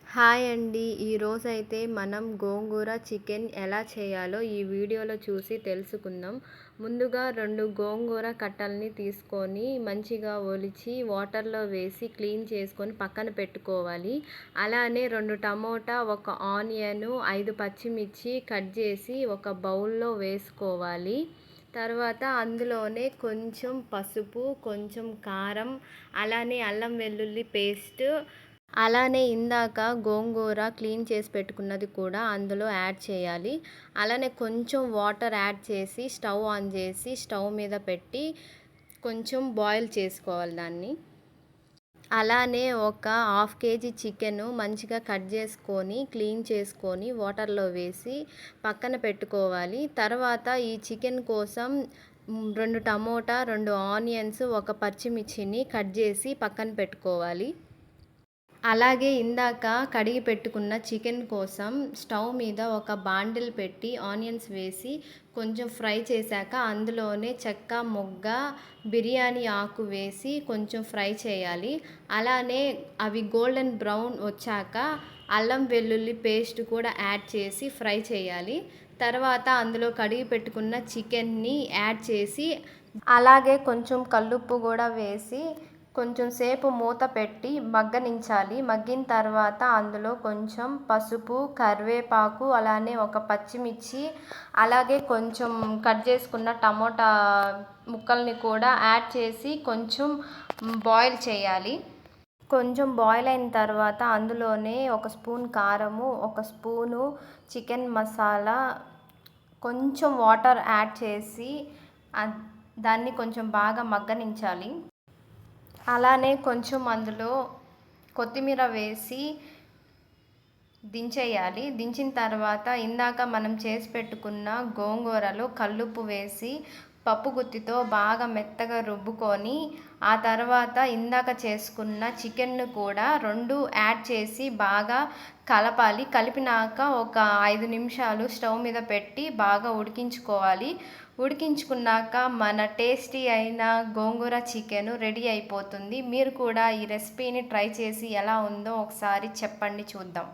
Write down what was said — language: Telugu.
హాయ్ అండి. ఈరోజైతే మనం గోంగూర చికెన్ ఎలా చేయాలో ఈ వీడియోలో చూసి తెలుసుకుందాం. ముందుగా 2 గోంగూర కట్టల్ని తీసుకొని మంచిగా ఒలిచి వాటర్‌లో వేసి క్లీన్ చేసుకొని పక్కన పెట్టుకోవాలి. అలానే 2 టమోటా, 1 ఆనియను, 5 పచ్చిమిర్చి కట్ చేసి ఒక బౌల్‌లో వేసుకోవాలి. తర్వాత అందులోనే కొంచెం పసుపు, కొంచెం కారం, అలానే అల్లం వెల్లుల్లి పేస్ట్, అలానే ఇందాక గోంగూర క్లీన్ చేసి పెట్టుకున్నది కూడా అందులో యాడ్ చేయాలి. అలానే కొంచెం వాటర్ యాడ్ చేసి స్టవ్ ఆన్ చేసి స్టవ్ మీద పెట్టి కొంచెం బాయిల్ చేసుకోవాలి దాన్ని. అలానే ఒక హాఫ్ కేజీ చికెను మంచిగా కట్ చేసుకొని క్లీన్ చేసుకొని వాటర్‌లో వేసి పక్కన పెట్టుకోవాలి. తర్వాత ఈ చికెన్ కోసం 2 టమోటా, 2 ఆనియన్స్, 1 పచ్చిమిర్చిని కట్ చేసి పక్కన పెట్టుకోవాలి. అలాగే ఇందాక కడిగి పెట్టుకున్న చికెన్ కోసం స్టవ్ మీద ఒక బాండిల్ పెట్టి ఆనియన్స్ వేసి కొంచెం ఫ్రై చేశాక అందులోనే చెక్క, మొగ్గ, బిర్యానీ ఆకు వేసి కొంచెం ఫ్రై చేయాలి. అలానే అవి గోల్డెన్ బ్రౌన్ వచ్చాక అల్లం వెల్లుల్లి పేస్ట్ కూడా యాడ్ చేసి ఫ్రై చేయాలి. తర్వాత అందులో కడిగి పెట్టుకున్న చికెన్ని యాడ్ చేసి అలాగే కొంచెం కల్లుప్పు కూడా వేసి కొంచెం సేపు మూత పెట్టి మగ్గనించాలి. మగ్గిన తర్వాత అందులో కొంచెం పసుపు, కరివేపాకు, అలానే ఒక పచ్చిమిర్చి, అలాగే కొంచెం కట్ చేసుకున్న టమోటా ముక్కల్ని కూడా యాడ్ చేసి కొంచెం బాయిల్ చేయాలి. కొంచెం బాయిల్ అయిన తర్వాత అందులోనే 1 స్పూన్ కారము, 1 స్పూను చికెన్ మసాలా, కొంచెం వాటర్ యాడ్ చేసి దాన్ని కొంచెం బాగా మగ్గనించాలి. అలానే కొంచెం అందులో కొత్తిమీర వేసి దించేయాలి. దించిన తర్వాత ఇందాక మనం చేసి పెట్టుకున్న గోంగూరలో కల్లుప్పు వేసి పప్పు గుత్తితో బాగా మెత్తగా రుబ్బుకొని ఆ తర్వాత ఇందాక చేసుకున్న చికెన్‌ను కూడా 2 యాడ్ చేసి బాగా కలపాలి. కలిపినాక ఒక 5 నిమిషాలు స్టవ్ మీద పెట్టి బాగా ఉడికించుకోవాలి. ఉడికించుకున్నాక మన టేస్టీ అయిన గోంగూర చికెను రెడీ అయిపోతుంది. మీరు కూడా ఈ రెసిపీని ట్రై చేసి ఎలా ఉందో ఒకసారి చెప్పండి చూద్దాం.